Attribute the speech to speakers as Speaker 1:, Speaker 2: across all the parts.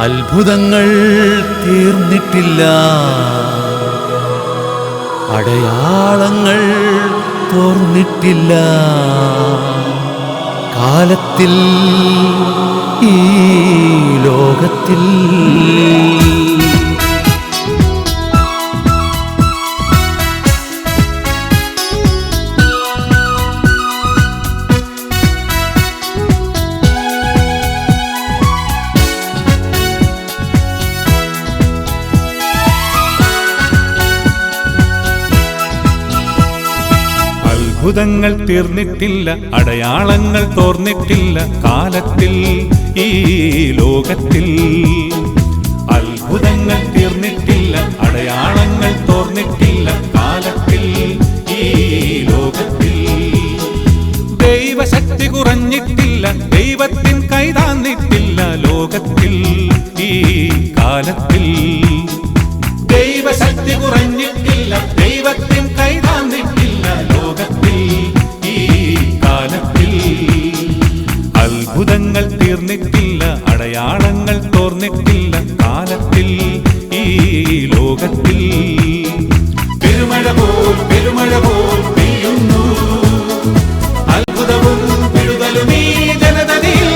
Speaker 1: അത്ഭുതങ്ങൾ തീർന്നിട്ടില്ല, അടയാളങ്ങൾ തോർന്നിട്ടില്ല. കാലത്തിൽ ഈ ലോകത്തിൽ
Speaker 2: അത്ഭുതങ്ങൾ തീർന്നിട്ടില്ല, അടയാളങ്ങൾ തോർന്നിട്ടില്ല. കാലത്തിൽ ഈ ലോകത്തിൽ അത്ഭുതങ്ങൾ തീർന്നിട്ടില്ല, അടയാളങ്ങൾ തോർന്നിട്ടില്ല. കാലത്തിൽ ഈ ലോകത്തിൽ ദൈവശക്തി കുറഞ്ഞിട്ടില്ല, ദൈവത്തിൻ കൈതാന്നിട്ടില്ല. ലോകത്തിൽ ഈ കാലത്തിൽ ദൈവശക്തി കുറഞ്ഞിട്ടില്ല, ദൈവത്തിൻ കൈതാന്നിട്ടില്ല. ലോകത്തിൽ ഈ കാലത്തിൽ അത്ഭുതങ്ങൾ തീർന്നിട്ടില്ല, അടയാളങ്ങൾ തോർന്നിട്ടില്ല. കാലത്തിൽ ഈ ലോകത്തിൽ പെരുമഴ പോൽ പെയ്യുന്നു, അത്ഭുതവും വിടുതലും ഈ ജനതയിൽ.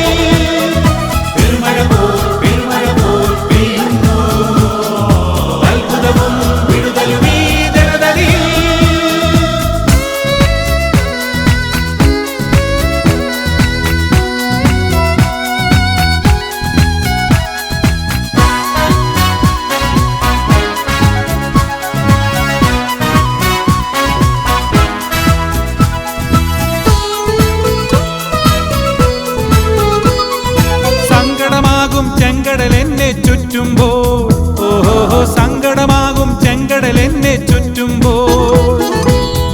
Speaker 2: പെരുമഴ പോൽ പെയ്യുന്നു, അത്ഭുതവും വിടുതലും ഈ ജനതയിൽ. സങ്കടമാകും ചെങ്കടൽ എന്നെ ചുറ്റുമ്പോൾ, ഓഹോ സങ്കടമാകും ചെങ്കടൽ എന്നെ ചുറ്റുമ്പോൾ,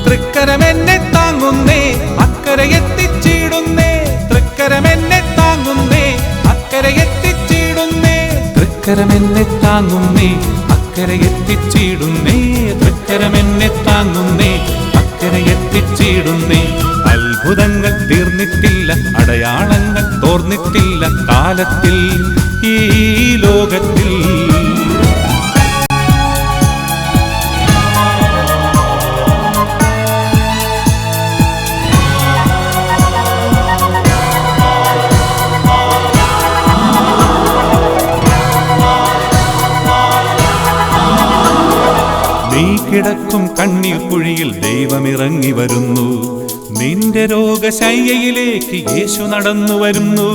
Speaker 2: തൃക്കരം എന്നെ താങ്ങുന്നേ, അക്കരെ എത്തിച്ചിടുന്നേ. തൃക്കരം എന്നെ താങ്ങുന്നേ, അക്കരെ എത്തിച്ചിടുന്നേ. തൃക്കരം എന്നെ താങ്ങുന്നേ, അക്കരെ എത്തിച്ചിടുന്നേ. തൃക്കരം എന്നെ താങ്ങുന്നേ, അക്കരെ എത്തിച്ചിടുന്നേ. അത്ഭുതങ്ങൾ തീർന്നിട്ടില്ല, അടയാളങ്ങൾ തോർന്നിട്ടില്ല. കാലത്തിൽ ഈ ലോകത്തിൽ നീ കിടക്കും കണ്ണീർ കുഴിയിൽ ദൈവമിറങ്ങി വരുന്നു. നിന്റെ രോഗശയ്യയിലേക്ക് യേശു നടന്നു വരുന്നു.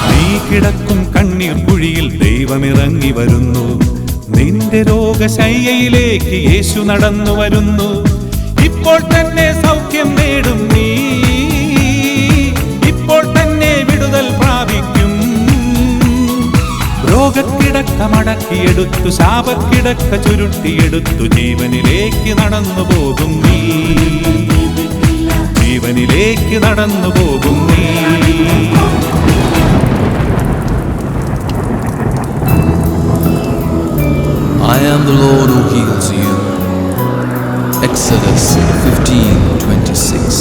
Speaker 2: നീ കിടക്കും കണ്ണീർ കുഴിയിൽ ദൈവമിറങ്ങി വരുന്നു. നിന്റെ രോഗശയ്യയിലേക്ക് യേശു നടന്നു വരുന്നു. ഇപ്പോൾ തന്നെ സൗഖ്യം നേടും നീ, ഇപ്പോൾ തന്നെ വിടുതൽ പ്രാപിക്കും. രോഗക്കിടക്ക മടക്കിയെടുത്തു, ശാപക്കിടക്ക ചുരുട്ടിയെടുത്തു. ജീവനിലേക്ക് നടന്നു പോകും നീ, ജീവനിലേക്ക് നടന്നു പോകും നീ.
Speaker 1: I am the Lord who heals you. Exodus 15:26.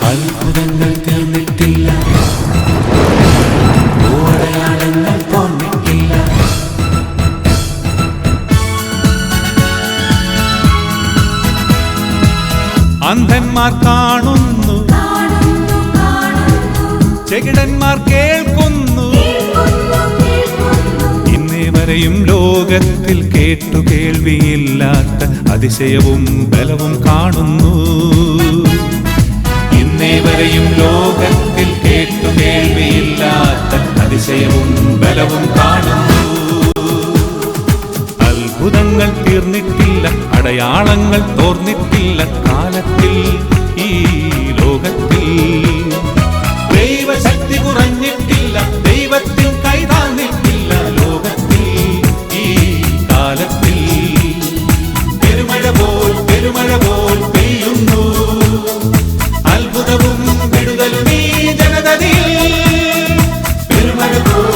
Speaker 2: അത്ഭുതങ്ങൾ തീർന്നിട്ടില്ല, അടയാളങ്ങൾ തോർന്നിട്ടില്ല. അന്ധന്മാർ കാണുന്നു, ചെകിടന്മാർ കേൾക്കുന്നു. ഇന്നേ വരെയും ലോകത്തിൽ കേട്ടു കേൾവിയില്ലാത്ത അതിശയവും ബലവും കാണുന്നു. ഇന്നേ വരെയും ലോകത്തിൽ കേട്ടു കേൾവിയില്ലാത്ത അതിശയവും ബലവും കാണുന്നു. അത്ഭുതങ്ങൾ തീർന്നിട്ടില്ല, അടയാളങ്ങൾ തോർന്നിട്ടില്ല. കാലത്തിൽ ഈ ലോകത്തിൽ ദൈവശക്തി കുറഞ്ഞിട്ടില്ല, ദൈവത്തിൻ കൈതാന്നിട്ടില്ല. ലോകത്തിൽ ഈ
Speaker 3: Oh